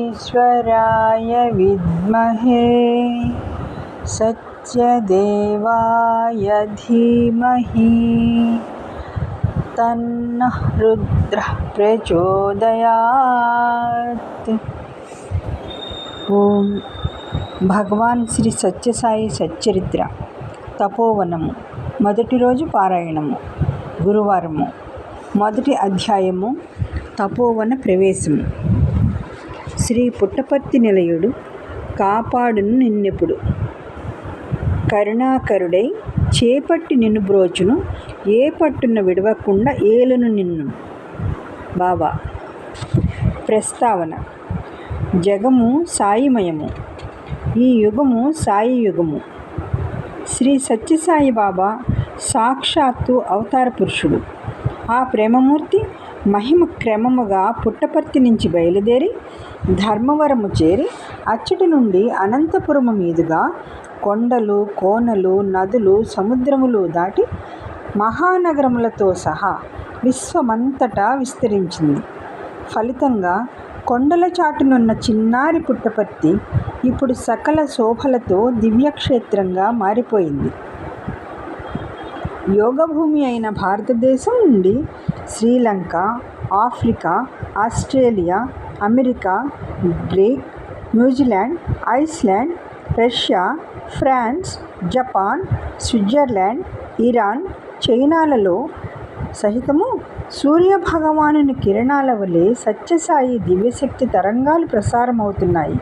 సాయీశ్వరాయ విద్మహే సత్యదేవాయ ధీమహి తన్నః రుద్రః ప్రచోదయాత్. ఓం. భగవాన్ శ్రీ సత్యసాయి సచ్చరిత్ర తపోవనము మొదటి రోజు పారాయణము గురువారము. మొదటి అధ్యాయము తపోవన ప్రవేశము. శ్రీ పుట్టపర్తి నిలయుడు కాపాడును నిన్నెప్పుడు, కరుణాకరుడై చేపట్టి నిన్ను బ్రోచును, ఏ పట్టున విడవకుండా ఏలును నిన్ను. బాబా. ప్రస్తావన. జగము సాయిమయము, ఈ యుగము సాయి యుగము. శ్రీ సత్యసాయి బాబా సాక్షాత్తు అవతార పురుషుడు. ఆ ప్రేమమూర్తి మహిమ క్రమముగా పుట్టపర్తి నుంచి బయలుదేరి ధర్మవరము చేరి అచ్చటి నుండి అనంతపురము మీదుగా కొండలు, కోనలు, నదులు, సముద్రములు దాటి మహానగరములతో సహా విశ్వమంతటా విస్తరించింది. ఫలితంగా కొండల చాటునున్న చిన్నారి పుట్టపర్తి ఇప్పుడు సకల శోభలతో దివ్యక్షేత్రంగా మారిపోయింది. యోగభూమి అయిన భారతదేశం నుండి Sri Lanka, Africa, Australia, America, Greek, New Zealand, Iceland, Russia, France, Japan, Switzerland, Iran, చైనాలలో సహితము సూర్యభగవానుని కిరణాల వలె సత్యసాయి దివ్యశక్తి తరంగాలు ప్రసారమవుతున్నాయి.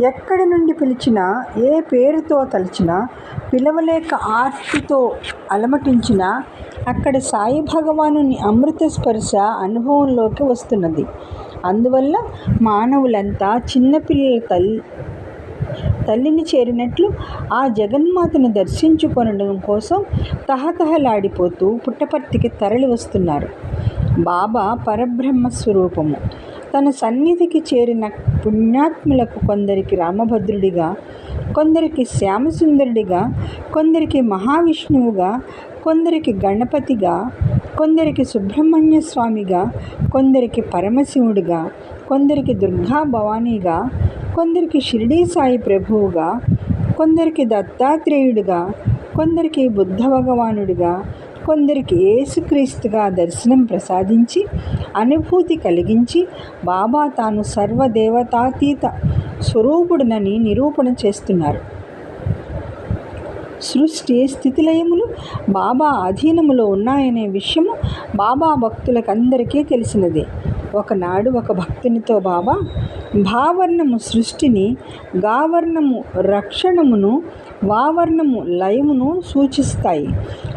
ఎక్కడి నుండి పిలిచినా, ఏ పేరుతో తలచినా, పిలవలేక ఆర్తితో అలమటించినా అక్కడ సాయి భగవానుని అమృత స్పర్శ అనుభవంలోకి వస్తున్నది. అందువల్ల మానవులంతా చిన్నపిల్లల తల్లిని చేరినట్లు ఆ జగన్మాతను దర్శించుకొనడం కోసం తహతహలాడిపోతూ పుట్టపర్తికి తరలి వస్తున్నారు. బాబా పరబ్రహ్మ స్వరూపము. తన సన్నిధికి చేరిన పుణ్యాత్ములకు కొందరికి రామభద్రుడిగా, కొందరికి శ్యామసుందరుడిగా, కొందరికి మహావిష్ణువుగా, కొందరికి గణపతిగా, కొందరికి సుబ్రహ్మణ్య స్వామిగా, కొందరికి పరమశివుడిగా, కొందరికి దుర్గా భవానీగా, కొందరికి షిరిడీ సాయి ప్రభువుగా, కొందరికి దత్తాత్రేయుడిగా, కొందరికి బుద్ధ భగవానుడిగా, కొందరికి యేసుక్రీస్తుగా దర్శనం ప్రసాదించి అనుభూతి కలిగించి బాబా తాను సర్వదేవతాతీత స్వరూపుడునని నిరూపణ చేస్తున్నారు. సృష్టి స్థితిలయములు బాబా అధీనములో ఉన్నాయనే విషయము బాబా భక్తులకందరికీ తెలిసినదే. ఒకనాడు ఒక భక్తునితో బాబా భావర్ణము సృష్టిని, గావర్ణము రక్షణమును, వావర్ణము లయమును సూచిస్తాయి.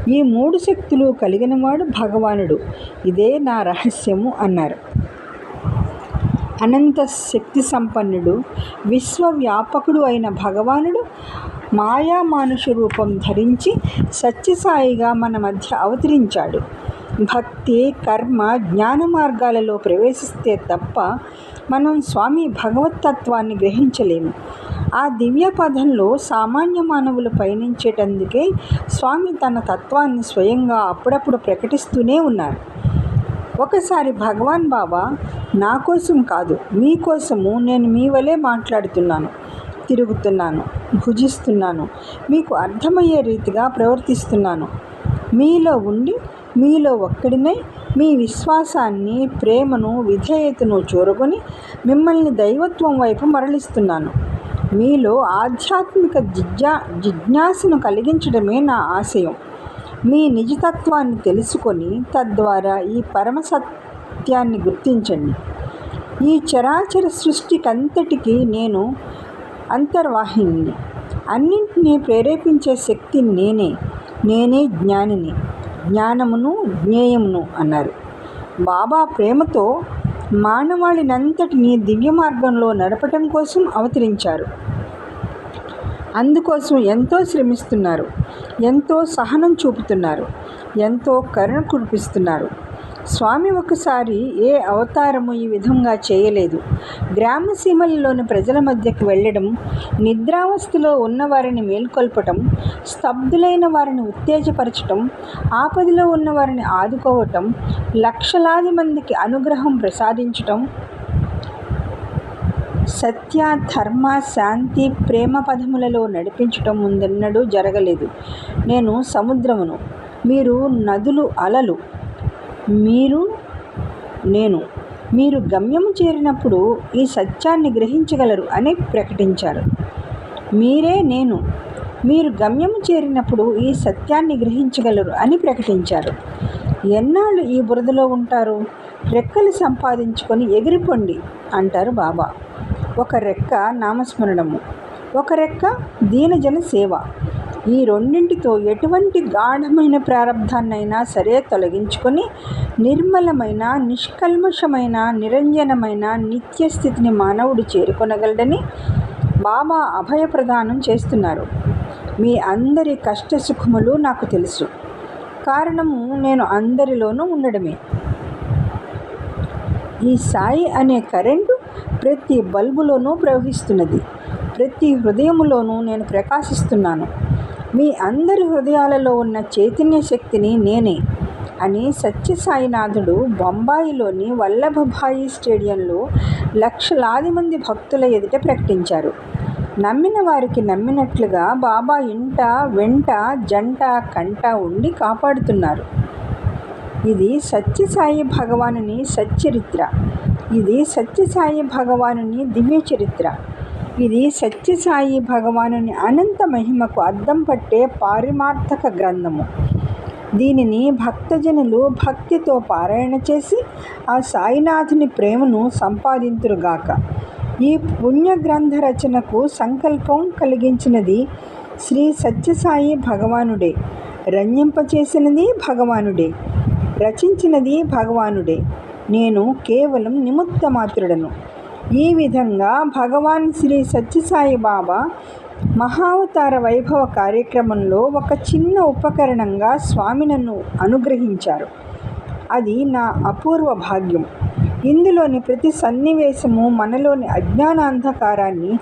ఈ మూడు శక్తులు కలిగినవాడు భగవానుడు. ఇదే నా రహస్యము అన్నారు. అనంత శక్తి సంపన్నుడు, విశ్వవ్యాపకుడు అయిన భగవానుడు మాయామానుష రూపం ధరించి సత్యసాయిగా మన మధ్య అవతరించాడు. భక్తి, కర్మ, జ్ఞాన మార్గాలలో ప్రవేశిస్తే తప్ప మనం స్వామి భగవతత్వాన్ని గ్రహించలేము. ఆ దివ్య పదంలో సామాన్య మానవులు పయనించేటందుకే స్వామి తన తత్వాన్ని స్వయంగా అప్పుడప్పుడు ప్రకటిస్తూనే ఉన్నారు. ఒకసారి భగవాన్ బాబా, నా కోసం కాదు, మీకోసము నేను మీ వలె మాట్లాడుతున్నాను, తిరుగుతున్నాను, భుజిస్తున్నాను, మీకు అర్థమయ్యే రీతిగా ప్రవర్తిస్తున్నాను. మీలో ఉండి మీలో ఒక్కడినై మీ విశ్వాసాన్ని, ప్రేమను, విధేయతను చూరగొని మిమ్మల్ని దైవత్వం వైపు మరలిస్తున్నాను. మీలో ఆధ్యాత్మిక జిజ్ఞాసను కలిగించడమే నా ఆశయం. మీ నిజతత్వాన్ని తెలుసుకొని తద్వారా ఈ పరమ సత్యాన్ని గుర్తించండి. ఈ చరాచర సృష్టికంతటికీ నేను అంతర్వాహిని. అన్నింటినీ ప్రేరేపించే శక్తి నేనే. నేనే జ్ఞానిని, జ్ఞానమును, జ్ఞేయమును అన్నారు. బాబా ప్రేమతో మానవాళినంతటినీ దివ్య మార్గంలో నడపటం కోసం అవతరించారు. అందుకోసం ఎంతో శ్రమిస్తున్నారు, ఎంతో సహనం చూపుతున్నారు, ఎంతో కరుణ కురిపిస్తున్నారు. స్వామి ఒకసారి ఏ అవతారము ఈ విధంగా చేయలేదు. గ్రామసీమలలోని ప్రజల మధ్యకు వెళ్ళడం, నిద్రావస్థలో ఉన్నవారిని మేల్కొల్పటం, స్తబ్దులైన వారిని ఉత్తేజపరచటం, ఆపదలో ఉన్న వారిని ఆదుకోవటం, లక్షలాది మందికి అనుగ్రహం ప్రసాదించటం, సత్య, ధర్మ, శాంతి, ప్రేమ పదములలో నడిపించటం ముందెన్నడూ జరగలేదు. నేను సముద్రమును, మీరు నదులు అలలు, నేను మీరు గమ్యము చేరినప్పుడు ఈ సత్యాన్ని గ్రహించగలరు అని ప్రకటించారు. మీరే నేను, మీరు గమ్యము చేరినప్పుడు ఈ సత్యాన్ని గ్రహించగలరు అని ప్రకటించారు. ఎన్నాళ్ళు ఈ బురదలో ఉంటారు? రెక్కలు సంపాదించుకొని ఎగిరిపోండి అంటారు బాబా. ఒక రెక్క నామస్మరణము, ఒక రెక్క దీనజన సేవ. ఈ రెండింటితో ఎటువంటి గాఢమైన ప్రారంధాన్నైనా సరే తొలగించుకొని నిర్మలమైన, నిష్కల్మషమైన, నిరంజనమైన నిత్యస్థితిని మానవుడు చేరుకొనగలడని బాబా అభయప్రదానం చేస్తున్నారు. మీ అందరి కష్టసుఖములు నాకు తెలుసు. కారణము నేను అందరిలోనూ ఉండడమే. ఈ సాయి అనే కరెంటు ప్రతి బల్బులోనూ ప్రవహిస్తున్నది. ప్రతి హృదయములోనూ నేను ప్రకాశిస్తున్నాను. మీ అందరి హృదయాలలో ఉన్న చైతన్య శక్తిని నేనే అని సత్యసాయినాథుడు బొంబాయిలోని వల్లభభాయి స్టేడియంలో లక్షలాది మంది భక్తుల ఎదుట ప్రకటించారు. నమ్మిన వారికి నమ్మినట్లుగా బాబా ఇంట, వెంట, జంట, కంట ఉండి కాపాడుతున్నారు. ఇది సత్యసాయి భగవానుని సచ్చరిత్ర. ఇది సత్యసాయి భగవానుని దివ్య చరిత్ర. ఇది సత్యసాయి భగవానుని అనంత మహిమకు అద్దం పట్టే పారిమార్థక గ్రంథము. దీనిని భక్తజనులు భక్తితో పారాయణ చేసి ఆ సాయినాథుని ప్రేమను సంపాదింతురుగాక. ఈ పుణ్యగ్రంథ రచనకు సంకల్పం కలిగించినది శ్రీ సత్యసాయి భగవానుడే, రంజింపచేసినది భగవానుడే, రచించినది భగవానుడే. నేను కేవలం నిమిత్త మాత్రుడను. ఈ విధంగా భగవాన్ శ్రీ సత్యసాయి బాబా మహావతార వైభవ కార్యక్రమంలో ఒక చిన్న ఉపకరణంగా స్వామి నన్ను అనుగ్రహించారు. అది నా అపూర్వ భాగ్యం. ఇందులోని ప్రతి సన్నివేశము మనలోని అజ్ఞానాంధకారాన్ని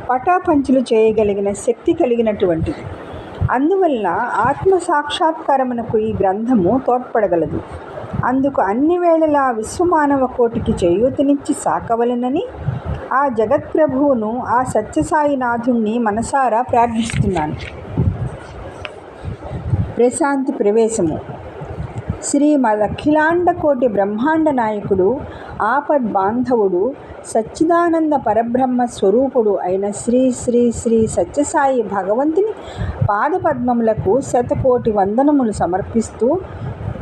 పటాపంచలు చేయగలిగిన శక్తి కలిగినటువంటిది. అందువల్ల ఆత్మ సాక్షాత్కారమునకు ఈ గ్రంథము తోడ్పడగలదు. అందుకు అన్ని వేళలా విశ్వమానవ కోటికి చేయూతనిచ్చి సాకవలెనని ఆ జగత్ప్రభువును, ఆ సత్యసాయినాథుణ్ణి మనసారా ప్రార్థిస్తున్నాను. ప్రశాంతి ప్రవేశము. శ్రీమదఖిలాండ కోటి బ్రహ్మాండ నాయకుడు, ఆపద్ బాంధవుడు, సచ్చిదానంద పరబ్రహ్మ స్వరూపుడు అయిన శ్రీ శ్రీ శ్రీ సత్యసాయి భగవంతుని పాదపద్మములకు శతకోటి వందనములు సమర్పిస్తూ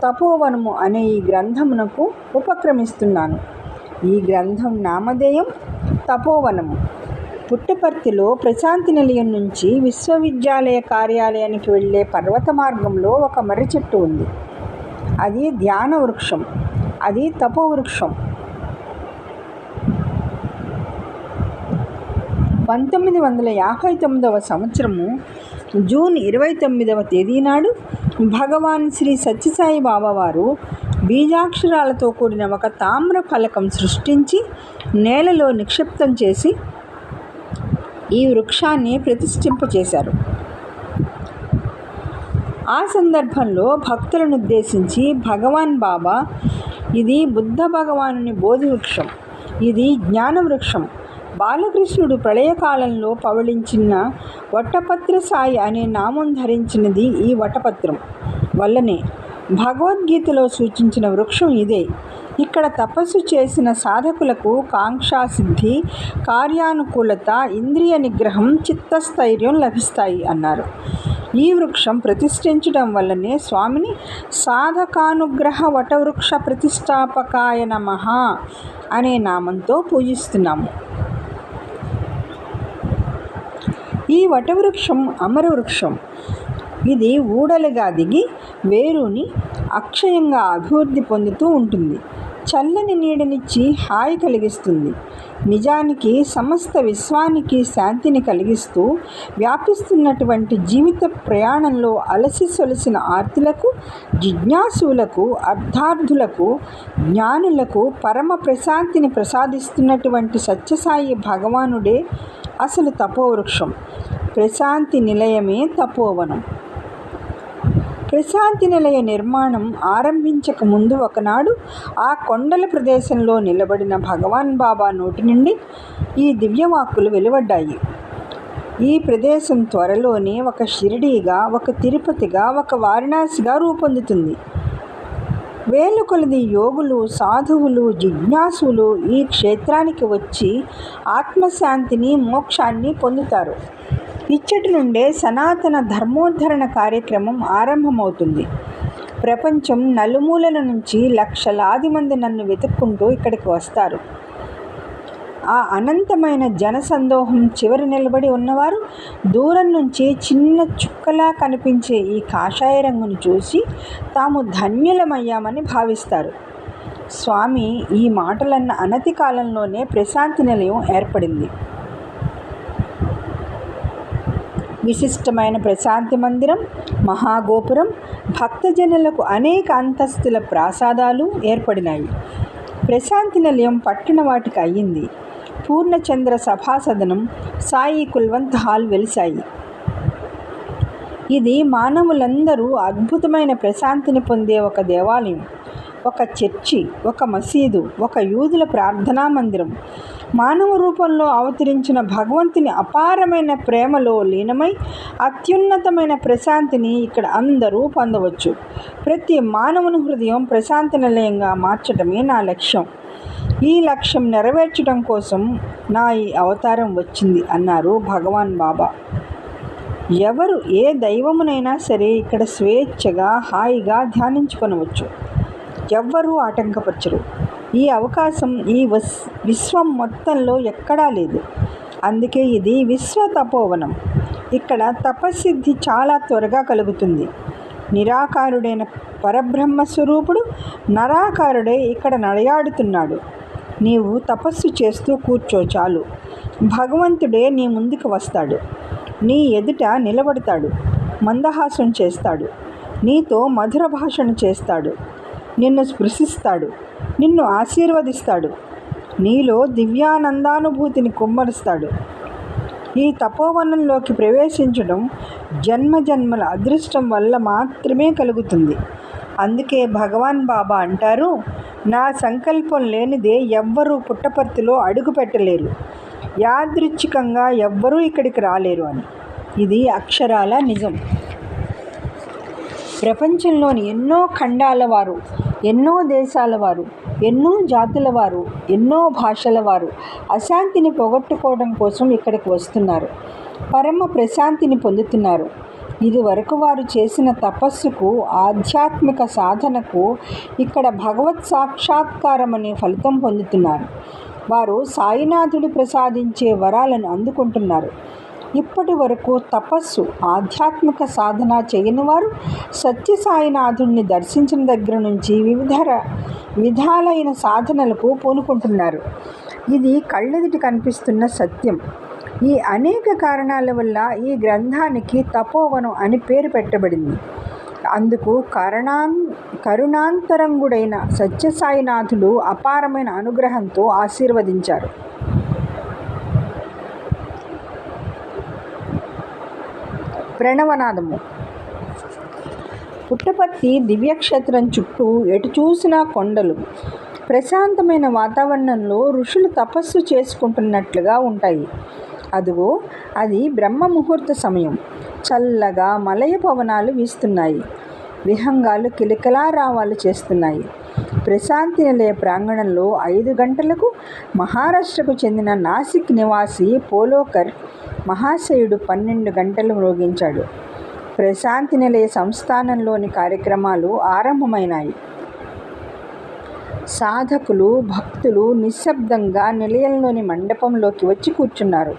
తపోవనము అనే ఈ గ్రంథమునకు ఉపక్రమిస్తున్నాను. ఈ గ్రంథం నామధేయం తపోవనము. పుట్టపర్తిలో ప్రశాంతి నిలయం నుంచి విశ్వవిద్యాలయ కార్యాలయానికి వెళ్ళే పర్వత మార్గంలో ఒక మర్రి చెట్టు ఉంది. అది ధ్యాన వృక్షం. అది తపోవృక్షం. 1959వ సంవత్సరము జూన్ 29వ తేదీ నాడు భగవాన్ శ్రీ సత్యసాయి బాబా వారు బీజాక్షరాలతో కూడిన ఒక తామ్ర ఫలకం సృష్టించి నేలలో నిక్షిప్తం చేసి ఈ వృక్షాన్ని ప్రతిష్ఠింపచేశారు. ఆ సందర్భంలో భక్తులను ఉద్దేశించి భగవాన్ బాబా, ఇది బుద్ధ భగవానుని బోధి వృక్షం, ఇది జ్ఞాన వృక్షం. బాలకృష్ణుడు ప్రళయకాలంలో పవళించిన వటపత్ర సాయి అనే నామం ధరించినది ఈ వటపత్రం వల్లనే. భగవద్గీతలో సూచించిన వృక్షం ఇదే. ఇక్కడ తపస్సు చేసిన సాధకులకు కాంక్షాసిద్ధి, కార్యానుకూలత, ఇంద్రియ నిగ్రహం, చిత్తస్థైర్యం లభిస్తాయి అన్నారు. ఈ వృక్షం ప్రతిష్ఠించడం వల్లనే స్వామిని సాధకానుగ్రహ వటవృక్ష ప్రతిష్టాపకాయ నమః అనే నామంతో పూజిస్తున్నాము. ఈ వటవృక్షం అమరవృక్షం. ఇది ఊడలుగా దిగి వేరుని అక్షయంగా అభివృద్ధి పొందుతూ ఉంటుంది. చల్లని నీడనిచ్చి హాయి కలిగిస్తుంది. నిజానికి సమస్త విశ్వానికి శాంతిని కలిగిస్తూ వ్యాపిస్తున్నటువంటి జీవిత ప్రయాణంలో అలసి సొలసిన ఆర్తులకు, జిజ్ఞాసులకు, అర్థార్థులకు, జ్ఞానులకు పరమ ప్రశాంతిని ప్రసాదిస్తున్నటువంటి సత్యసాయి భగవానుడే అసలు తపోవృక్షం. ప్రశాంతి నిలయమే తపోవనం. ప్రశాంతి నిలయ నిర్మాణం ఆరంభించక ముందు ఒకనాడు ఆ కొండల ప్రదేశంలో నిలబడిన భగవాన్ బాబా నోటి నుండి ఈ దివ్యవాక్కులు వెలువడ్డాయి. ఈ ప్రదేశం త్వరలోనే ఒక షిరిడీగా, ఒక తిరుపతిగా, ఒక వారణాసిగా రూపొందుతుంది. వేల కొలది యోగులు, సాధువులు, జిజ్ఞాసులు ఈ క్షేత్రానికి వచ్చి ఆత్మశాంతిని, మోక్షాన్ని పొందుతారు. ఇచ్చటి నుండే సనాతన ధర్మోద్ధరణ కార్యక్రమం ఆరంభమవుతుంది. ప్రపంచం నలుమూలల నుంచి లక్షలాది మంది నన్ను వెతుక్కుంటూ ఇక్కడికి వస్తారు. ఆ అనంతమైన జనసందోహం చివర నిలబడి ఉన్నవారు దూరం నుంచి చిన్న చుక్కలా కనిపించే ఈ కాషాయ రంగును చూసి తాము ధన్యులమయ్యామని భావిస్తారు. స్వామి ఈ మాటలన్న అనతి కాలంలోనే ప్రశాంతి నిలయం ఏర్పడింది. విశిష్టమైన ప్రశాంతి మందిరం, మహాగోపురం, భక్తజనులకు అనేక అంతస్తుల ప్రాసాదాలు ఏర్పడినాయి. ప్రశాంతి నిలయం పట్టణ వాటికి అయ్యింది. పూర్ణచంద్ర సభాసదనం, సాయి కుల్వంత్ హాల్ వెలిశాయి. ఇది మానవులందరూ అద్భుతమైన ప్రశాంతిని పొందే ఒక దేవాలయం, ఒక చర్చి, ఒక మసీదు, ఒక యూదుల ప్రార్థనా మందిరం. మానవ రూపంలో అవతరించిన భగవంతుని అపారమైన ప్రేమలో లీనమై అత్యున్నతమైన ప్రశాంతిని ఇక్కడ అందరూ పొందవచ్చు. ప్రతి మానవుని హృదయం ప్రశాంతి నిలయంగా మార్చడమే నా లక్ష్యం. ఈ లక్ష్యం నెరవేర్చడం కోసం నా ఈ అవతారం వచ్చింది అన్నారు భగవాన్ బాబా. ఎవరు ఏ దైవమునైనా సరే ఇక్కడ స్వేచ్ఛగా, హాయిగా ధ్యానించుకొనవచ్చు. ఎవ్వరూ ఆటంకపరచరు. ఈ అవకాశం ఈ విశ్వం మొత్తంలో ఎక్కడా లేదు. అందుకే ఇది విశ్వ తపోవనం. ఇక్కడ తపస్సిద్ధి చాలా త్వరగా కలుగుతుంది. నిరాకారుడైన పరబ్రహ్మ స్వరూపుడు నరాకారుడై ఇక్కడ నడయాడుతున్నాడు. నీవు తపస్సు చేస్తూ కూర్చో చాలు. భగవంతుడే నీ ముందుకు వస్తాడు. నీ ఎదుట నిలబడతాడు. మందహాసం చేస్తాడు. నీతో మధుర భాషణ చేస్తాడు. నిన్ను స్పృశిస్తాడు. నిన్ను ఆశీర్వదిస్తాడు. నీలో దివ్యానందానుభూతిని కుమ్మరిస్తాడు. ఈ తపోవనంలోకి ప్రవేశించడం జన్మజన్మల అదృష్టం వల్ల మాత్రమే కలుగుతుంది. అందుకే భగవాన్ బాబా అంటారు, నా సంకల్పం లేనిదే ఎవ్వరూ పుట్టపర్తిలో అడుగు పెట్టలేరు. యాదృచ్ఛికంగా ఎవ్వరూ ఇక్కడికి రాలేరు అని. ఇది అక్షరాల నిజం. ప్రపంచంలోని ఎన్నో ఖండాల వారు, ఎన్నో దేశాల వారు, ఎన్నో జాతుల వారు, ఎన్నో భాషల వారు అశాంతిని పోగొట్టుకోవడం కోసం ఇక్కడికి వస్తున్నారు. పరమ ప్రశాంతిని పొందుతున్నారు. ఇదివరకు వారు చేసిన తపస్సుకు, ఆధ్యాత్మిక సాధనకు ఇక్కడ భగవత్ సాక్షాత్కారం అనే ఫలితం పొందుతున్నారు. వారు సాయినాథుడు ప్రసాదించే వరాలను అందుకుంటున్నారు. ఇప్పటి వరకు తపస్సు, ఆధ్యాత్మిక సాధన చేయని వారు సత్యసాయినాథుడిని దర్శించిన దగ్గర నుంచి విధాలైన సాధనలకు పూనుకుంటున్నారు. ఇది కళ్ళెదుటి కనిపిస్తున్న సత్యం. ఈ అనేక కారణాల వల్ల ఈ గ్రంథానికి తపోవనం అని పేరు పెట్టబడింది. అందుకు కరుణాంతరంగుడైన సత్యసాయినాథుడు అపారమైన అనుగ్రహంతో ఆశీర్వదించారు. ప్రణవనాదము. పుట్టపర్తి దివ్యక్షేత్రం చుట్టూ ఎటు చూసినా కొండలు. ప్రశాంతమైన వాతావరణంలో ఋషులు తపస్సు చేసుకుంటున్నట్లుగా ఉంటాయి. అదిగో అది బ్రహ్మ ముహూర్త సమయం. చల్లగా మలయ పవనాలు వీస్తున్నాయి. విహంగాలు కిలకిలారావాలు చేస్తున్నాయి. ప్రశాంతి నిలయ ప్రాంగణంలో 5 గంటలకు మహారాష్ట్రకు చెందిన నాసిక్ నివాసి పోలోకర్ మహాశయుడు 12 గంటలు మ్రోగించాడు. ప్రశాంతి నిలయ సంస్థానంలోని కార్యక్రమాలు ఆరంభమైనాయి. సాధకులు, భక్తులు నిశ్శబ్దంగా నిలయంలోని మండపంలోకి వచ్చి కూర్చున్నారు.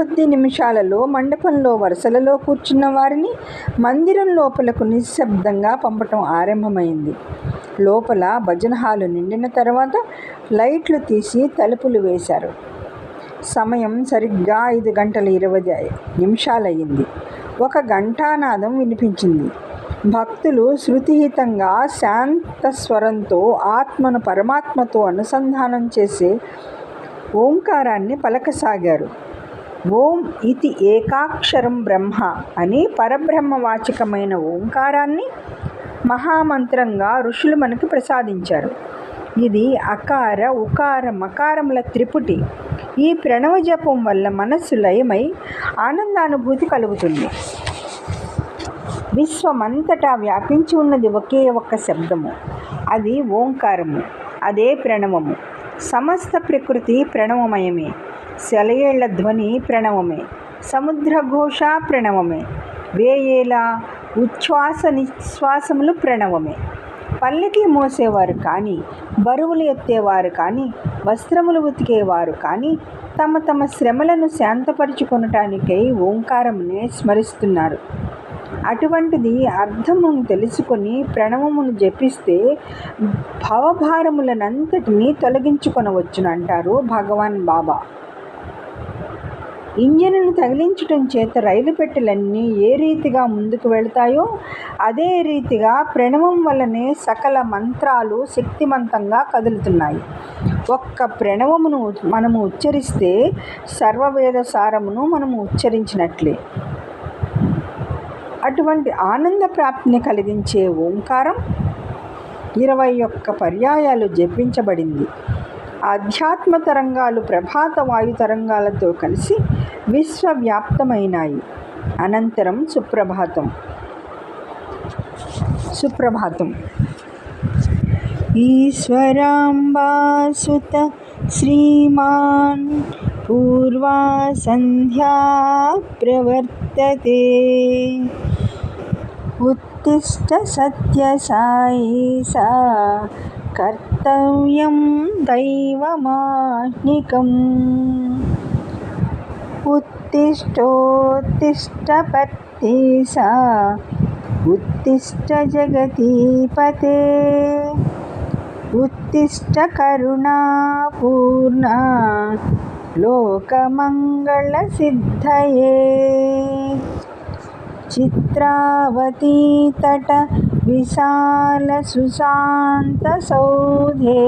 కొద్ది నిమిషాలలో మండపంలో వరుసలలో కూర్చున్న వారిని మందిరం లోపలకు నిశ్శబ్దంగా పంపటం ఆరంభమైంది. లోపల భజన హాలు నిండిన తర్వాత లైట్లు తీసి తలుపులు వేశారు. సమయం సరిగ్గా 5:20 ఒక ఘంటానాదం వినిపించింది. భక్తులు శృతిహితంగా శాంత స్వరంతో ఆత్మను పరమాత్మతో అనుసంధానం చేసే ఓంకారాన్ని పలకసాగారు. ఓం ఇతి ఏకాక్షరం బ్రహ్మ అని పరబ్రహ్మవాచకమైన ఓంకారాన్ని మహామంత్రంగా ఋషులు మనకు ప్రసాదించారు. ఇది అకార ఉకార మకారముల త్రిపుటి. ఈ ప్రణవ జపం వల్ల మనస్సు లయమై ఆనందానుభూతి కలుగుతుంది. విశ్వమంతటా వ్యాపించి ఉన్నది ఒకే ఒక్క శబ్దము, అది ఓంకారము. అదే ప్రణవము. సమస్త ప్రకృతి ప్రణవమయమే. సెలయేళ్ల ధ్వని ప్రణవమే. సముద్రఘోష ప్రణవమే. వేయేల ఉచ్ఛ్వాస నిశ్వాసములు ప్రణవమే. పల్లకి మోసేవారు కానీ, బరువులు ఎత్తేవారు కానీ, వస్త్రములు ఉతికేవారు కానీ తమ తమ శ్రమలను శాంతపరుచుకొనటానికై ఓంకారమునే స్మరిస్తున్నారు. అటువంటిది అర్థమును తెలుసుకొని ప్రణవమును జపిస్తే భవభారములనంతటినీ తొలగించుకొనవచ్చునంటారు భగవాన్ బాబా. ఇంజనును తగిలించటం చేత రైలు పెట్టెలన్నీ ఏ రీతిగా ముందుకు వెళతాయో అదే రీతిగా ప్రణవం వల్లనే సకల మంత్రాలు శక్తిమంతంగా కదులుతున్నాయి. ఒక్క ప్రణవమును మనము ఉచ్చరిస్తే సర్వవేద సారమును మనము ఉచ్చరించినట్లే. అటువంటి ఆనంద ప్రాప్తిని కలిగించే ఓంకారం 21 పర్యాయాలు జపించబడింది. ఆధ్యాత్మ తరంగాలు ప్రభాత వాయు తరంగాలతో కలిసి విశ్వవ్యాప్తమైనాయి. అనంతరం సుప్రభాతం. ఈశ్వరాంబాసుత శ్రీమాన్ పూర్వా సంధ్యా ప్రవర్తతే ఉత్తిష్ట సత్యసాయి సా కర్తవ్యం దైవమాహ్నికం ఉత్తిష్టోత్తిష్ట పర్తేసా ఉత్తిష్ట జగతీపతే ఉత్తిష్ట కరుణాపూర్ణ లోకమంగళ సిద్ధయే చిత్రావతీ తట విశాల సుశాంత సౌధే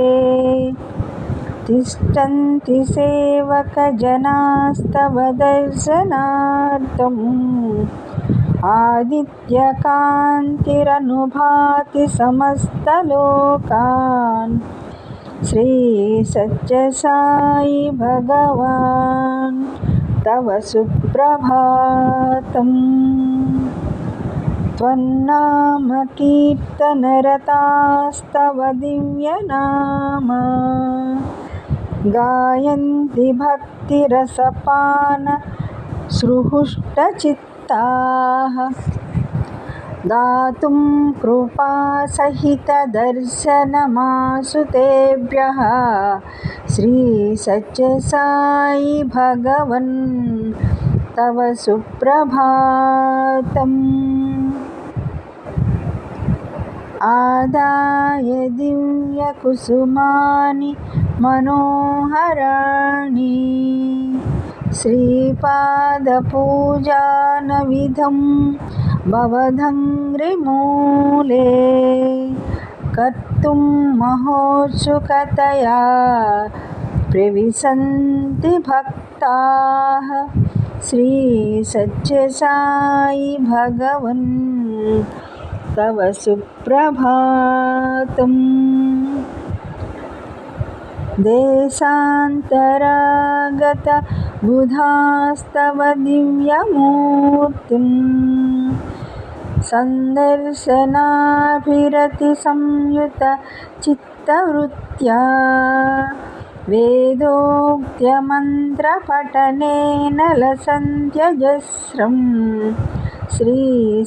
తిష్టంతి సేవక జనాస్తవ దర్శనార్థం ఆదిత్య కాంతిరనుభాతి సమస్తలోకాన్ శ్రీ సత్య సాయి భగవాన్ తవ సుప్రభాతం త్వన్నామ కీర్తనరతాస్తవ దివ్యనామ గాయంతి భక్తిరసపాన సృహుష్టచిత్తాః దాతుం కృపాసహిత దర్శనమాసుతేభ్యః శ్రీ సత్య సాయి భగవన్ తవ సుప్రభాతం ఆదాయ దివ్య కుసుమాని మనోహరాణి శ్రీపాద పూజాన విధం భవధంగ్రిమూలే కర్తుం మహోత్సుకతయా ప్రవిశంతి భక్తాః శ్రీ సత్య సాయి భగవన్ తవ సుప్రభాతం దేశాంతరాగత బుధాస్తవ దివ్యమూర్తిం సందర్శనాభిరతి సంయుత చిత్తవృత్యా వేదోక్త్య మంత్ర పఠనేన లసంత్యజస్రం శ్రీ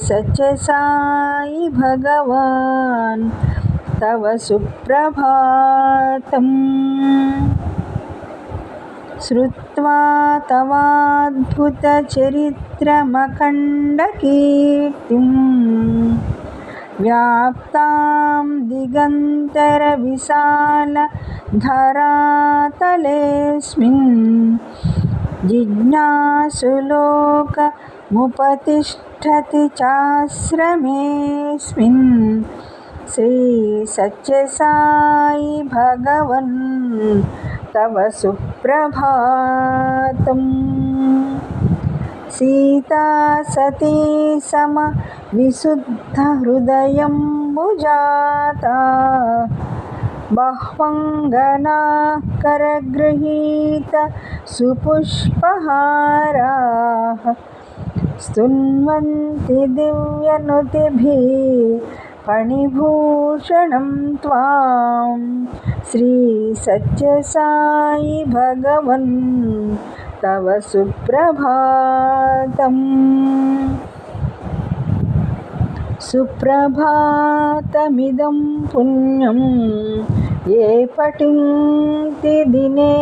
సత్య సాయి భగవాన్ తవ సుప్రభాతం శ్రుత్వా తవాద్భుతచరిత్రమఖండకీర్తిం వ్యాప్తాం దిగంతరవిశాలధరాతలేऽస్మిన్ జిజ్ఞాసులోకముపతిష్ఠతి చాశ్రమేऽస్మిన్ శ్రీ సత్యసాయి భగవన్ తవ సుప్రభాతం. సీతా సతీ సమ విశుద్ధ హృదయంబుజాతా బహ్వంగనా కరగృహీత సుపుష్పహారాః స్తున్వంతి దివ్యనుతిభిః ఫణిభూషణం త్వాం శ్రీ సత్యసాయి భగవన్ తవ సుప్రభాతం. సుప్రభాతమిదం పుణ్యం ఏ పఠింతి దినే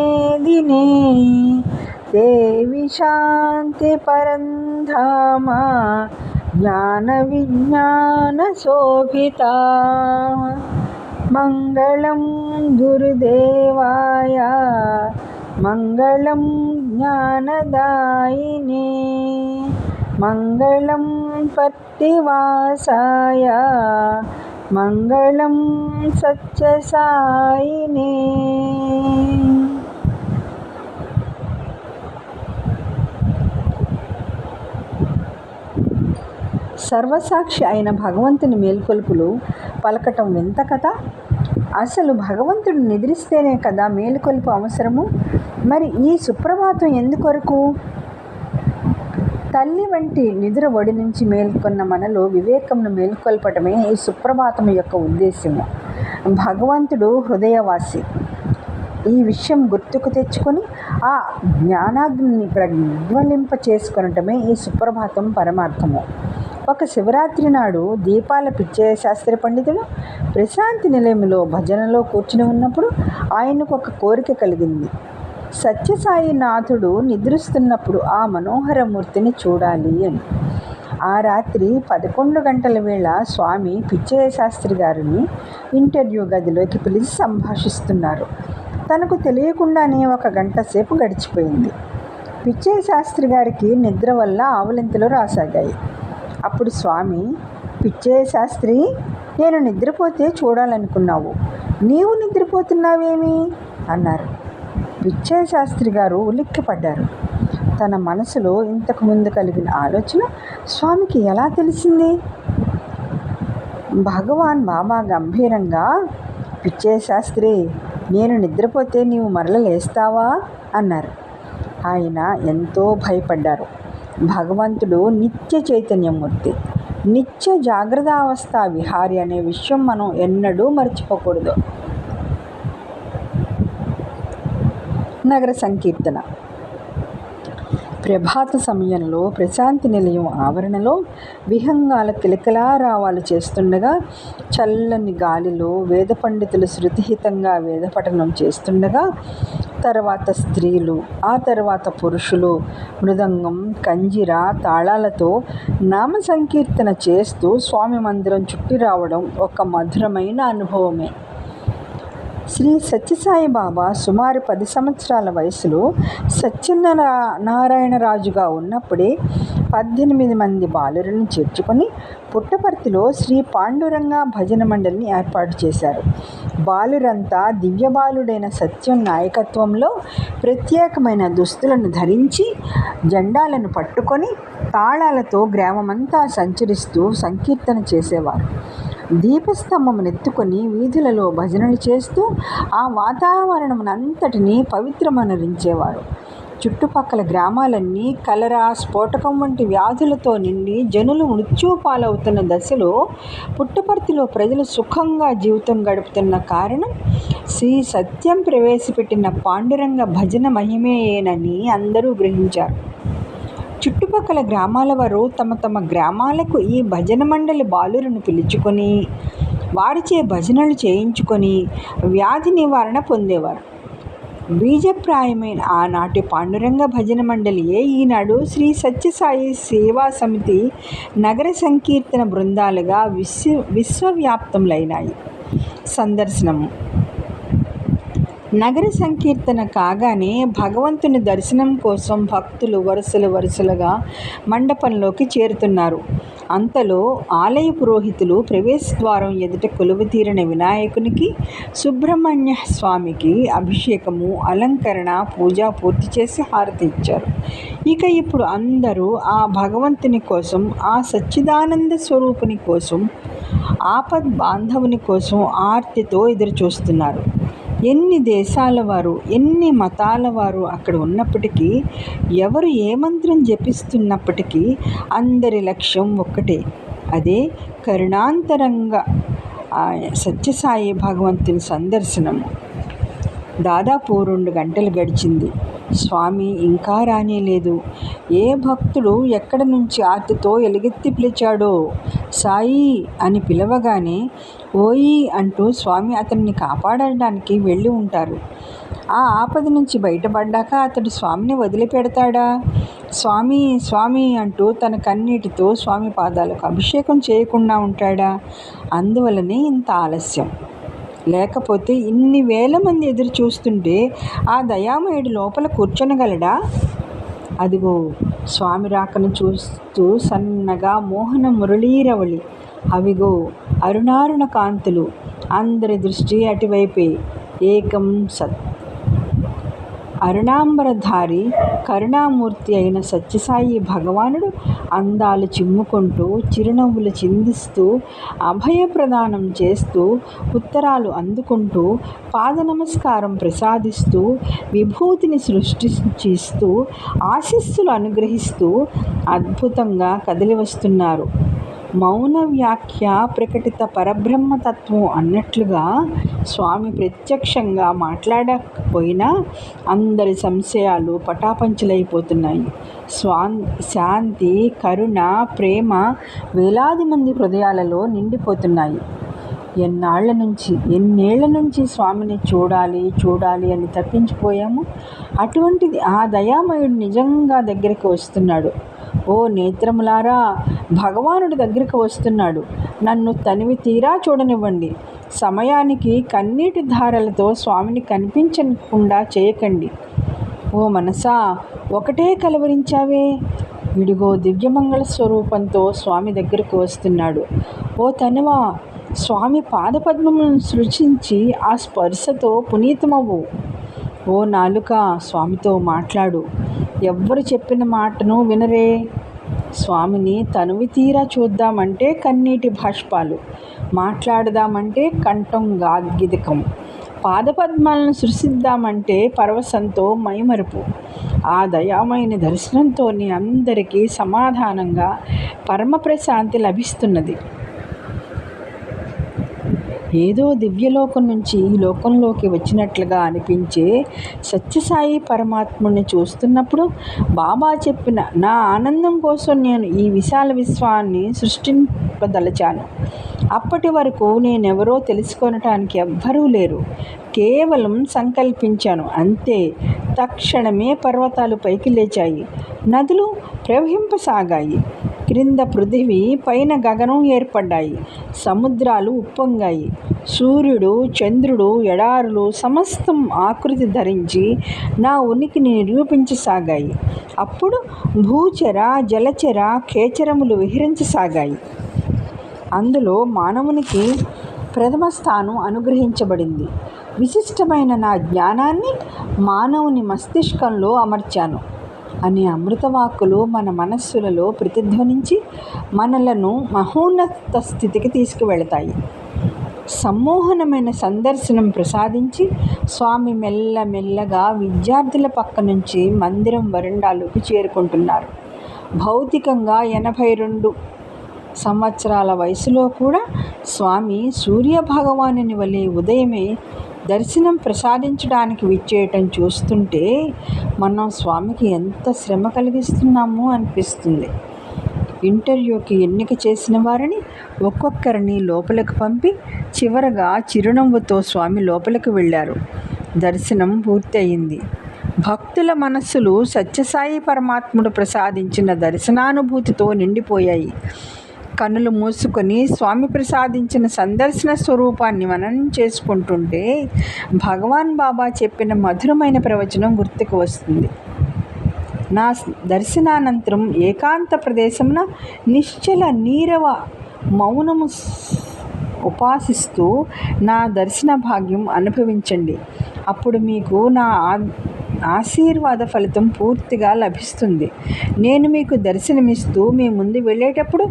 దినే తే విశాంతి పరంధామ జ్ఞాన విజ్ఞాన శోభితా. మంగళం గురుదేవాయ మంగళం జ్ఞానదాయినే మంగళం పట్టివాసాయ మంగళం సత్యసాయినే. సర్వసాక్షి అయిన భగవంతుని మేల్కొల్పులు పలకటం వింత కదా. అసలు భగవంతుడు నిద్రిస్తేనే కదా మేలుకొల్పు అవసరము. మరి ఈ సుప్రభాతం ఎందుకొరకు? తల్లి వంటి నిద్ర ఒడి నుంచి మేల్కొన్న మనలో వివేకంను మేల్కొల్పటమే ఈ సుప్రభాతం యొక్క ఉద్దేశ్యము. భగవంతుడు హృదయవాసి. ఈ విషయం గుర్తుకు తెచ్చుకొని ఆ జ్ఞానాగ్నిని ప్రజ్వలింప చేసుకొనటమే ఈ సుప్రభాతం పరమార్థము. ఒక శివరాత్రి నాడు దీపాల పిచ్చయ్య శాస్త్రి పండితుడు ప్రశాంతి నిలయంలో భజనలో కూర్చుని ఉన్నప్పుడు ఆయనకు ఒక కోరిక కలిగింది. సత్యసాయి నాథుడు నిద్రిస్తున్నప్పుడు ఆ మనోహర మూర్తిని చూడాలి అని. ఆ రాత్రి 11 గంటల వేళ స్వామి పిచ్చయ్య శాస్త్రి గారిని ఇంటర్వ్యూ గదిలోకి పిలిచి సంభాషిస్తున్నారు. తనకు తెలియకుండానే 1 గంట సేపు గడిచిపోయింది. పిచ్చయ్య శాస్త్రి గారికి నిద్ర వల్ల ఆవలింతలు రాసాగాయి. అప్పుడు స్వామి, పిచ్చయ్య శాస్త్రి, నేను నిద్రపోతే చూడాలనుకున్నావు, నీవు నిద్రపోతున్నావేమి అన్నారు. పిచ్చయ్య శాస్త్రి గారు ఉలిక్కిపడ్డారు. తన మనసులో ఇంతకుముందు కలిగిన ఆలోచన స్వామికి ఎలా తెలిసింది? భగవాన్ బాబా గంభీరంగా, పిచ్చయ్య శాస్త్రి, నేను నిద్రపోతే నీవు మరల లేస్తావా అన్నారు. ఆయన ఎంతో భయపడ్డారు. భగవంతుడు నిత్య చైతన్యమూర్తి, నిత్య జాగ్రత్తావస్థ విహారి అనే విషయం మనం ఎన్నడూ మర్చిపోకూడదు. నగర సంకీర్తన. ప్రభాత సమయంలో ప్రశాంతి నిలయం ఆవరణలో విహంగాల కిలకిలారావాలు చేస్తుండగా, చల్లని గాలిలో వేద పండితులు శృతిహితంగా వేదపఠనం చేస్తుండగా, తర్వాత స్త్రీలు, ఆ తర్వాత పురుషులు మృదంగం, కంజిర, తాళాలతో నామ సంకీర్తన చేస్తూ స్వామి మందిరం చుట్టి రావడం ఒక మధురమైన అనుభవమే. శ్రీ సత్యసాయి బాబా సుమారు 10 సంవత్సరాల వయసులో సత్యనారాయణరాజుగా ఉన్నప్పుడే 18 మంది బాలులను చేర్చుకొని పుట్టపర్తిలో శ్రీ పాండురంగ భజన మండలిని ఏర్పాటు చేశారు. బాలురంతా దివ్యబాలుడైన సత్యం నాయకత్వంలో ప్రత్యేకమైన దుస్తులను ధరించి జెండాలను పట్టుకొని తాళాలతో గ్రామమంతా సంచరిస్తూ సంకీర్తన చేసేవారు. దీపస్తంభమునెత్తుకొని వీధులలో భజనలు చేస్తూ ఆ వాతావరణమునంతటినీ పవిత్రమనరించేవారు. చుట్టుపక్కల గ్రామాలన్నీ కలరా, స్ఫోటకం వంటి వ్యాధులతో నిండి జనులు మృత్యుపాలవుతున్న దశలో పుట్టపర్తిలో ప్రజలు సుఖంగా జీవితం గడుపుతున్న కారణం శ్రీ సత్యం ప్రవేశపెట్టిన పాండురంగ భజన మహిమేనని అందరూ గ్రహించారు. చుట్టుపక్కల గ్రామాల వారు తమ తమ గ్రామాలకు ఈ భజన మండలి బాలులను పిలుచుకొని వారిచే భజనలు చేయించుకొని వ్యాధి నివారణ పొందేవారు. బీజప్రాయమైన ఆనాటి పాండురంగ భజన మండలియే ఈనాడు శ్రీ సత్యసాయి సేవా సమితి నగర సంకీర్తన బృందాలుగా విశ్వవ్యాప్తములైనాయి. సందర్శనము. నగర సంకీర్తన కాగానే భగవంతుని దర్శనం కోసం భక్తులు వరుసలుగా మండపంలోకి చేరుతున్నారు. అంతలో ఆలయ పురోహితులు ప్రవేశద్వారం ఎదుట కొలువుతీరిన వినాయకునికి, సుబ్రహ్మణ్య స్వామికి అభిషేకము, అలంకరణ, పూజ పూర్తి చేసి హారతి ఇచ్చారు. ఇక ఇప్పుడు అందరూ ఆ భగవంతుని కోసం, ఆ సచ్చిదానంద స్వరూపుని కోసం, ఆపద్ బాంధవుని కోసం ఆర్తితో ఎదురుచూస్తున్నారు. ఎన్ని దేశాల వారు, ఎన్ని మతాల వారు అక్కడ ఉన్నప్పటికీ, ఎవరు ఏ మంత్రం జపిస్తున్నప్పటికీ అందరి లక్ష్యం ఒక్కటే, అదే కరుణాంతరంగ సత్యసాయి భగవంతుని సందర్శనము. దాదాపు 2 గంటలు గడిచింది. స్వామి ఇంకా రానేలేదు. ఏ భక్తుడు ఎక్కడి నుంచి ఆర్తితో ఎలుగెత్తి పిలిచాడో, సాయి అని పిలవగానే ఓయి అంటూ స్వామి అతన్ని కాపాడడానికి వెళ్ళి ఉంటారు. ఆ ఆపద నుంచి బయటపడ్డాక అతడు స్వామిని వదిలిపెడతాడా? స్వామి స్వామి అంటూ తన కన్నీటితో స్వామి పాదాలకు అభిషేకం చేయకుండా ఉంటాడా? అందువలనే ఇంత ఆలస్యం. లేకపోతే ఇన్ని వేల మంది ఎదురు చూస్తుంటే ఆ దయామయుడు లోపల కూర్చొనగలడా? అదిగో స్వామి రాకను చూస్తూ సన్నగా మోహన మురళీరవళి, అవిగో అరుణారుణ కాంతులు. అందరి దృష్టి అటువైపే. ఏకం సత్ అరుణాంబరధారి కరుణామూర్తి అయిన సత్యసాయి భగవానుడు అందాలు చిమ్ముకుంటూ, చిరునవ్వులు చిందిస్తూ, అభయప్రదానం చేస్తూ, ఉత్తరాలు అందుకుంటూ, పాద నమస్కారం ప్రసాదిస్తూ, విభూతిని సృష్టిస్తూ, ఆశీస్సులు అనుగ్రహిస్తూ అద్భుతంగా కదిలి వస్తున్నారు. మౌన వ్యాఖ్య ప్రకటిత పరబ్రహ్మతత్వం అన్నట్లుగా స్వామి ప్రత్యక్షంగా మాట్లాడకపోయినా అందరి సంశయాలు పటాపంచలైపోతున్నాయి. శాంతి, కరుణ, ప్రేమ వేలాది మంది హృదయాలలో నిండిపోతున్నాయి. ఎన్నేళ్ల నుంచి స్వామిని చూడాలి అని తప్పించిపోయాము. అటువంటిది ఆ దయామయుడు నిజంగా దగ్గరికి వస్తున్నాడు. ఓ నేత్రములారా, భగవానుడి దగ్గరికి వస్తున్నాడు. నన్ను తనివి తీరా చూడనివ్వండి. సమయానికి కన్నీటి ధారలతో స్వామిని కనిపించకుండా చేయకండి. ఓ మనసా, ఒకటే కలవరించావే, ఇడిగో దివ్యమంగళ స్వరూపంతో స్వామి దగ్గరకు వస్తున్నాడు. ఓ తనువా, స్వామి పాదపద్మములను సృష్టించి ఆ స్పర్శతో పునీతమవు. ఓ నాలుక, స్వామితో మాట్లాడు. ఎవ్వరు చెప్పిన మాటను వినరే. స్వామిని తనువి తీరా చూద్దామంటే కన్నీటి బాష్పాలు, మాట్లాడదామంటే కంఠం గాద్గిదకం, పాదపద్మాలను సృష్టిద్దామంటే పరవశంతో మైమరుపు. ఆ దయామైన దర్శనంతోనే అందరికీ సమాధానంగా పరమప్రశాంతి లభిస్తున్నది. ఏదో దివ్యలోకం నుంచి ఈ లోకంలోకి వచ్చినట్లుగా అనిపించే సత్యసాయి పరమాత్ముడిని చూస్తున్నప్పుడు బాబా చెప్పిన నా ఆనందం కోసం నేను ఈ విశాల విశ్వాన్ని సృష్టింపదలచాను. అప్పటి వరకు నేనెవరో తెలుసుకొనటానికి ఎవ్వరూ లేరు. కేవలం సంకల్పించాను అంతే. తక్షణమే పర్వతాలు పైకి లేచాయి, నదులు ప్రవహింపసాగాయి, క్రింద పృథివీ పైన గగనం ఏర్పడ్డాయి, సముద్రాలు ఉప్పొంగాయి, సూర్యుడు, చంద్రుడు, ఎడారులు సమస్తం ఆకృతి ధరించి నా ఉనికిని నిరూపించసాగాయి. అప్పుడు భూచర, జలచర, ఖేచరములు విహరించసాగాయి. అందులో మానవునికి ప్రథమ స్థానం అనుగ్రహించబడింది. విశిష్టమైన నా జ్ఞానాన్ని మానవుని మస్తిష్కంలో అమర్చాను అనే అమృతవాక్కులు మన మనస్సులలో ప్రతిధ్వనించి మనలను మహోన్నత స్థితికి తీసుకువెళతాయి. సమ్మోహనమైన సందర్శనం ప్రసాదించి స్వామి మెల్లగా విద్యార్థుల పక్క నుంచి మందిరం వరండాలోకి చేరుకుంటున్నారు. భౌతికంగా 82 సంవత్సరాల వయసులో కూడా స్వామి సూర్యభగవానుని వలె ఉదయమే దర్శనం ప్రసాదించడానికి విచ్చేయటం చూస్తుంటే మనం స్వామికి ఎంత శ్రమ కలిగిస్తున్నామో అనిపిస్తుంది. ఇంటర్వ్యూకి ఎన్నిక చేసిన వారిని ఒక్కొక్కరిని లోపలికి పంపి చివరగా చిరునవ్వుతో స్వామి లోపలికి వెళ్ళారు. దర్శనం పూర్తి అయింది. భక్తుల మనస్సులు సత్యసాయి పరమాత్ముడు ప్రసాదించిన దర్శనానుభూతితో నిండిపోయాయి. కన్నులు మూసుకొని స్వామి ప్రసాదించిన సందర్శన స్వరూపాన్ని మననం చేసుకుంటుంటే భగవాన్ బాబా చెప్పిన మధురమైన ప్రవచనం గుర్తుకు వస్తుంది. నా దర్శనానంతరం ఏకాంత ప్రదేశమున నిశ్చల నీరవ మౌనము ఉపాసిస్తూ నా దర్శన భాగ్యం అనుభవించండి. అప్పుడు మీకు నా ఆశీర్వాద ఫలితం పూర్తిగా లభిస్తుంది. నేను మీకు దర్శనమిస్తూ మీ ముందు వెళ్ళేటప్పుడు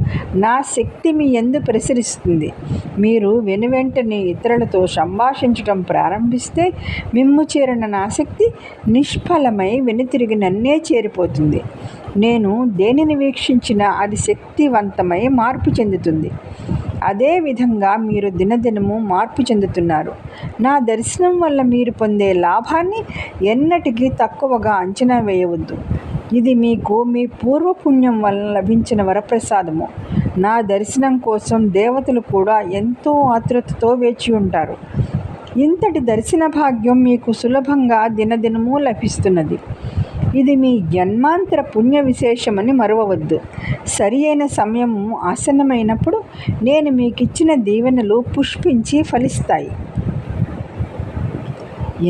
నా శక్తి మీ యందు ప్రసరిస్తుంది. మీరు వెనువెంటనే ఇతరులతో సంభాషించటం ప్రారంభిస్తే మిమ్ము చేరిన నా శక్తి నిష్ఫలమై వెనుతిరిగి నన్నే చేరిపోతుంది. నేను దేనిని వీక్షించినా అది శక్తివంతమై మార్పు చెందుతుంది. అదేవిధంగా మీరు దినదినము మార్పు చెందుతున్నారు. నా దర్శనం వల్ల మీరు పొందే లాభాన్ని ఎన్నటికీ తక్కువగా అంచనా వేయవద్దు. ఇది మీకు మీ పూర్వపుణ్యం వల్ల లభించిన వరప్రసాదము. నా దర్శనం కోసం దేవతలు కూడా ఎంతో ఆతృతతో వేచి ఉంటారు. ఇంతటి దర్శన భాగ్యం మీకు సులభంగా దినదినము లభిస్తున్నది. ఇది మీ జన్మాంతర పుణ్య విశేషమని మరువవద్దు. సరి అయిన సమయము ఆసన్నమైనప్పుడు నేను మీకిచ్చిన దీవెనలు పుష్పించి ఫలిస్తాయి.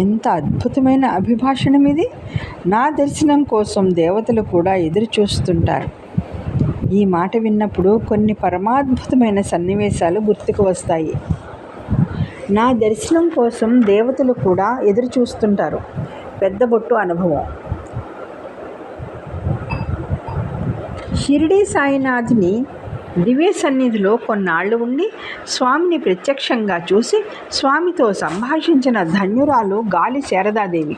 ఎంత అద్భుతమైన అభిభాషణం ఇది! నా దర్శనం కోసం దేవతలు కూడా ఎదురు చూస్తుంటారు. ఈ మాట విన్నప్పుడు కొన్ని పరమాద్భుతమైన సన్నివేశాలు గుర్తుకు వస్తాయి. నా దర్శనం కోసం దేవతలు కూడా ఎదురు చూస్తుంటారు. పెద్దబొట్టు అనుభవం. షిరిడీ సాయినాథుని దివ్య సన్నిధిలో కొన్నాళ్ళు ఉండి స్వామిని ప్రత్యక్షంగా చూసి స్వామితో సంభాషించిన ధన్యురాలు గాలి శారదాదేవి.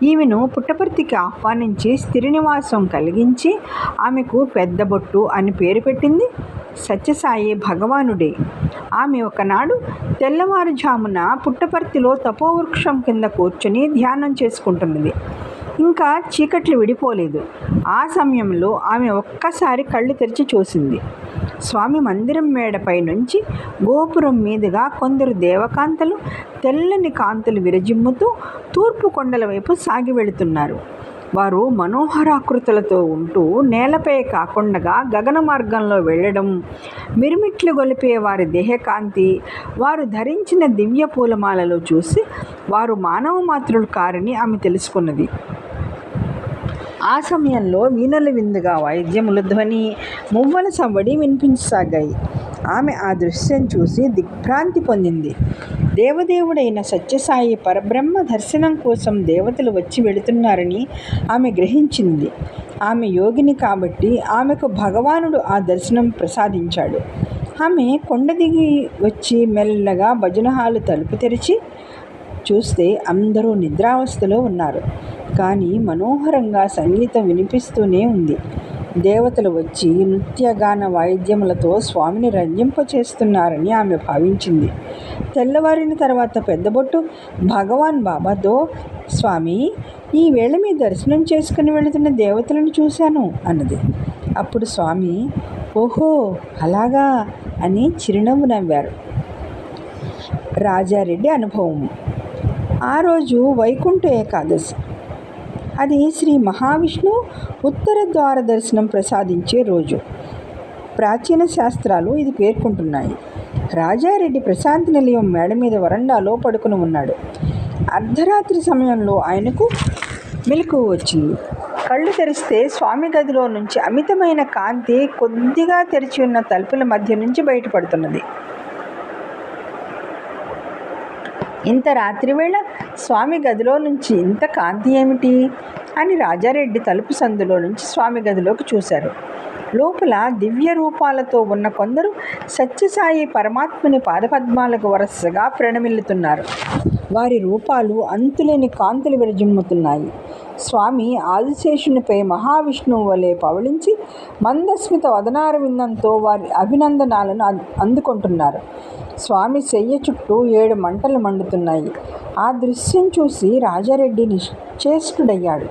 ఈమెను పుట్టపర్తికి ఆహ్వానించి స్థిర నివాసం కలిగించి ఆమెకు పెద్దబొట్టు అని పేరు పెట్టింది సత్యసాయి భగవానుడే. ఆమె ఒకనాడు తెల్లవారుజామున పుట్టపర్తిలో తపోవృక్షం కింద కూర్చొని ధ్యానం చేసుకుంటున్నది. ఇంకా చీకట్లు విడిపోలేదు. ఆ సమయంలో ఆమె ఒక్కసారి కళ్ళు తెరిచి చూసింది. స్వామి మందిరం మేడపై నుంచి గోపురం మీదుగా కొందరు దేవకాంతలు తెల్లని కాంతులు విరజిమ్ముతూ తూర్పు కొండల వైపు సాగి వెళుతున్నారు. వారు మనోహరాకృతులతో ఉంటూ నేలపై కాకుండా గగన మార్గంలో వెళ్ళడం, మిరుమిట్లు గొలిపే వారి దేహకాంతి, వారు ధరించిన దివ్య పూలమాలలో చూసి వారు మానవ మాతృలు కారని ఆమె తెలుసుకున్నది. ఆ సమయంలో వీణల విందుగా వాయిద్యముల ధ్వని, మువ్వల సవ్వడి వినిపించసాగాయి. ఆమె ఆ దృశ్యం చూసి దిగ్భ్రాంతి పొందింది. దేవదేవుడైన సత్యసాయి పరబ్రహ్మ దర్శనం కోసం దేవతలు వచ్చి వెళుతున్నారని ఆమె గ్రహించింది. ఆమె యోగిని కాబట్టి ఆమెకు భగవానుడు ఆ దర్శనం ప్రసాదించాడు. ఆమె కొండ దిగి వచ్చి మెల్లగా భజన హాలు తలుపు తెరిచి చూస్తే అందరూ నిద్రావస్థలో ఉన్నారు. కానీ మనోహరంగా సంగీతం వినిపిస్తూనే ఉంది. దేవతలు వచ్చి నృత్యగాన వాయిద్యములతో స్వామిని రంజింపచేస్తున్నారని ఆమె భావించింది. తెల్లవారిన తర్వాత పెద్దబొట్టు భగవాన్ బాబాతో, స్వామి, ఈ వేళ మీ దర్శనం చేసుకుని వెళుతున్న దేవతలను చూశాను అన్నది. అప్పుడు స్వామి, ఓహో అలాగా అని చిరునవ్వు నవ్వారు. రాజారెడ్డి అనుభవం. ఆ రోజు వైకుంఠ ఏకాదశి. అది శ్రీ మహావిష్ణువు ఉత్తర ద్వార దర్శనం ప్రసాదించే రోజు. ప్రాచీన శాస్త్రాలు ఇది పేర్కొంటున్నాయి. రాజారెడ్డి ప్రశాంతి నిలయం మేడ మీద వరండాలో పడుకుని ఉన్నాడు. అర్ధరాత్రి సమయంలో ఆయనకు మెలకువ వచ్చింది. కళ్ళు తెరిస్తే స్వామి గదిలో నుంచి అమితమైన కాంతి కొద్దిగా తెరిచి ఉన్న తలుపుల మధ్య నుంచి బయటపడుతున్నది. ఇంత రాత్రివేళ స్వామి గదిలో నుంచి ఇంత కాంతి ఏమిటి అని రాజారెడ్డి తలుపు సందులో నుంచి స్వామి గదిలోకి చూశారు. లోపల దివ్య రూపాలతో ఉన్న కొందరు సత్యసాయి పరమాత్మని పాదపద్మాలకు వరుసగా ప్రణమిల్లుతున్నారు. వారి రూపాలు అంతులేని కాంతులు విరజిమ్ముతున్నాయి. స్వామి ఆదిశేషునిపై మహావిష్ణువు వలె పవళించి మందస్మిత వదనారవిందంతో వారి అభినందనాలను అందుకుంటున్నారు. స్వామి శయ్య చుట్టూ 7 మంటలు మండుతున్నాయి. ఆ దృశ్యం చూసి రాజారెడ్డి నిశ్చేష్టుడయ్యాడు.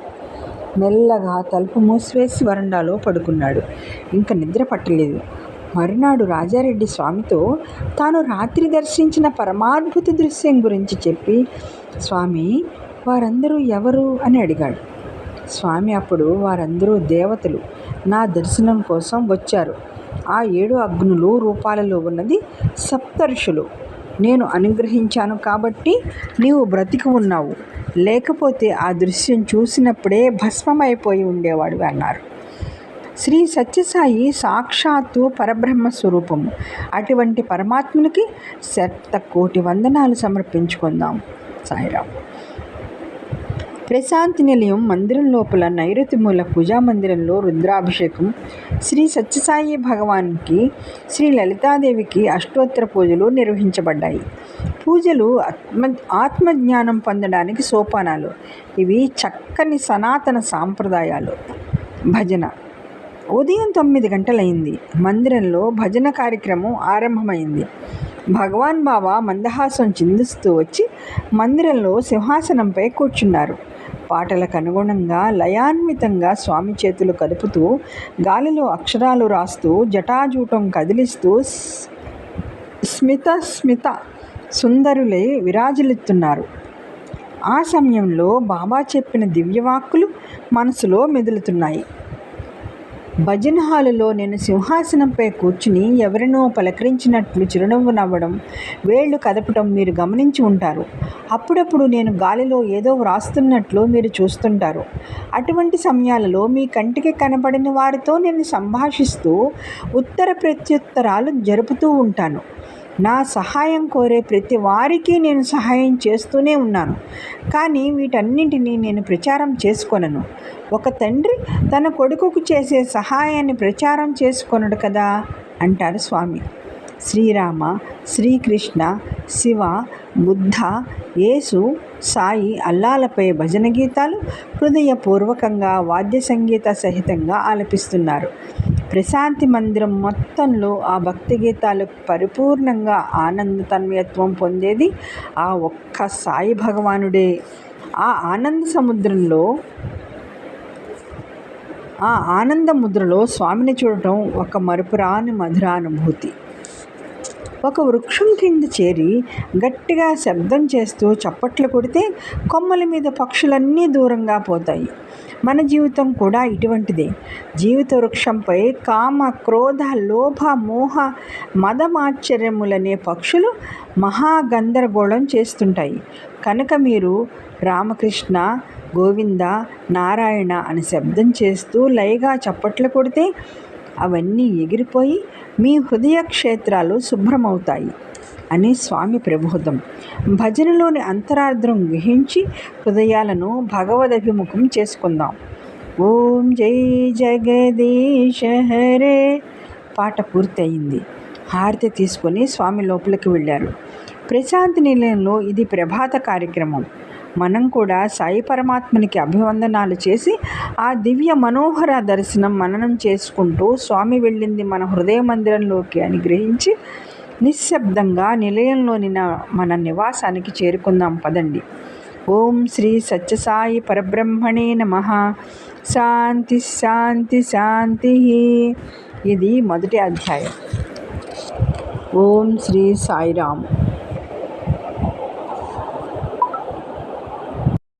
మెల్లగా తలుపు మూసివేసి వరండాలో పడుకున్నాడు. ఇంక నిద్ర పట్టలేదు. మరునాడు రాజారెడ్డి స్వామితో తాను రాత్రి దర్శించిన పరమాద్భుత దృశ్యం గురించి చెప్పి, స్వామి, వారందరూ ఎవరు అని అడిగాడు. స్వామి అప్పుడు, వారందరూ దేవతలు, నా దర్శనం కోసం వచ్చారు. ఆ 7 అగ్నులు రూపాలలో ఉన్నది సప్తర్షులు. నేను అనుగ్రహించాను కాబట్టి నీవు బ్రతికి ఉన్నావు, లేకపోతే ఆ దృశ్యం చూసినప్పుడే భస్మమైపోయి ఉండేవాడు అన్నారు. శ్రీ సత్యసాయి సాక్షాత్తు పరబ్రహ్మ స్వరూపము. అటువంటి పరమాత్మునికి 1,000,000,000 వందనాలు సమర్పించుకుందాం. సాయిరాం. ప్రశాంతి నిలయం మందిరం లోపల నైరుతి మూల పూజా మందిరంలో రుద్రాభిషేకం, శ్రీ సత్యసాయి భగవాన్కి, శ్రీ లలితాదేవికి అష్టోత్తర పూజలు నిర్వహించబడ్డాయి. పూజలు ఆత్మజ్ఞానం పొందడానికి సోపానాలు. ఇవి చక్కని సనాతన సాంప్రదాయాలు. భజన ఉదయం 9 గంటలైంది. మందిరంలో భజన కార్యక్రమం ఆరంభమైంది. భగవాన్ బాబా మందహాసం చిందిస్తూ వచ్చి మందిరంలో సింహాసనంపై కూర్చున్నారు. పాటలకు అనుగుణంగా లయాన్వితంగా స్వామి చేతులు కదుపుతూ, గాలిలో అక్షరాలు రాస్తూ, జటాజూటం కదిలిస్తూ స్మిత సుందరులై విరాజిల్లుతున్నారు. ఆ సమయంలో బాబా చెప్పిన దివ్యవాక్కులు మనసులో మెదులుతున్నాయి. భజన హాలులో నేను సింహాసనంపై కూర్చుని ఎవరినో పలకరించినట్లు చిరునవ్వు నవ్వడం, వేళ్లు కదపటం మీరు గమనించి ఉంటారు. అప్పుడప్పుడు నేను గాలిలో ఏదో వ్రాస్తున్నట్లు మీరు చూస్తుంటారు. అటువంటి సమయాలలో మీ కంటికి కనపడిన వారితో నేను సంభాషిస్తూ ఉత్తర ప్రత్యుత్తరాలు జరుపుతూ ఉంటాను. నా సహాయం కోరే ప్రతి వారికి నేను సహాయం చేస్తూనే ఉన్నాను. కానీ వీటన్నింటినీ నేను ప్రచారం చేసుకోనను. ఒక తండ్రి తన కొడుకుకు చేసే సహాయాన్ని ప్రచారం చేసుకొనడు కదా అంటారు స్వామి. శ్రీరామ, శ్రీకృష్ణ, శివ, బుద్ధ, యేసు, సాయి, అల్లాలపై భజన గీతాలు హృదయపూర్వకంగా వాద్య సంగీత సహితంగా ఆలపిస్తున్నారు. ప్రశాంతి మందిరం మొత్తంలో ఆ భక్తి గీతాలు పరిపూర్ణంగా ఆనంద తన్మయత్వం పొందేది ఆ ఒక్క సాయి భగవానుడే. ఆ ఆనంద ముద్రలో స్వామిని చూడటం ఒక మరుపురాని మధురానుభూతి. ఒక వృక్షం కింద చేరి గట్టిగా శబ్దం చేస్తూ చప్పట్లు కొడితే కొమ్మల మీద పక్షులన్నీ దూరంగా పోతాయి. మన జీవితం కూడా ఇటువంటిదే. జీవిత వృక్షంపై కామ, క్రోధ, లోభ, మోహ, మదమాశ్చర్యములనే పక్షులు మహాగందరగోళం చేస్తుంటాయి. కనుక మీరు రామకృష్ణ, గోవింద, నారాయణ అని శబ్దం చేస్తూ లయగా చప్పట్లు కొడితే అవన్నీ ఎగిరిపోయి మీ హృదయ క్షేత్రాలు శుభ్రమవుతాయి అని స్వామి ప్రబోధం. భజనలోని అంతరార్థం గ్రహించి హృదయాలను భగవదభిముఖం చేసుకుందాం. ఓం జై జగదీశ హరే. పాట పూర్తయింది. హారతి తీసుకొని స్వామి లోపలికి వెళ్ళారు. ప్రశాంతి నిలయంలో ఇది ప్రభాత కార్యక్రమం. మనం కూడా సాయి పరమాత్మనికి అభివందనాలు చేసి ఆ దివ్య మనోహర దర్శనం మననం చేసుకుంటూ స్వామి వెళ్ళింది మన హృదయ మందిరంలోకి అని గ్రహించి నిశ్శబ్దంగా నిలయంలోని మన నివాసానికి చేరుకుందాం పదండి. ఓం శ్రీ సత్యసాయి పరబ్రహ్మణే నమః. శాంతి శాంతి శాంతి. ఇది మొదటి అధ్యాయం. ఓం శ్రీ సాయిరామ్.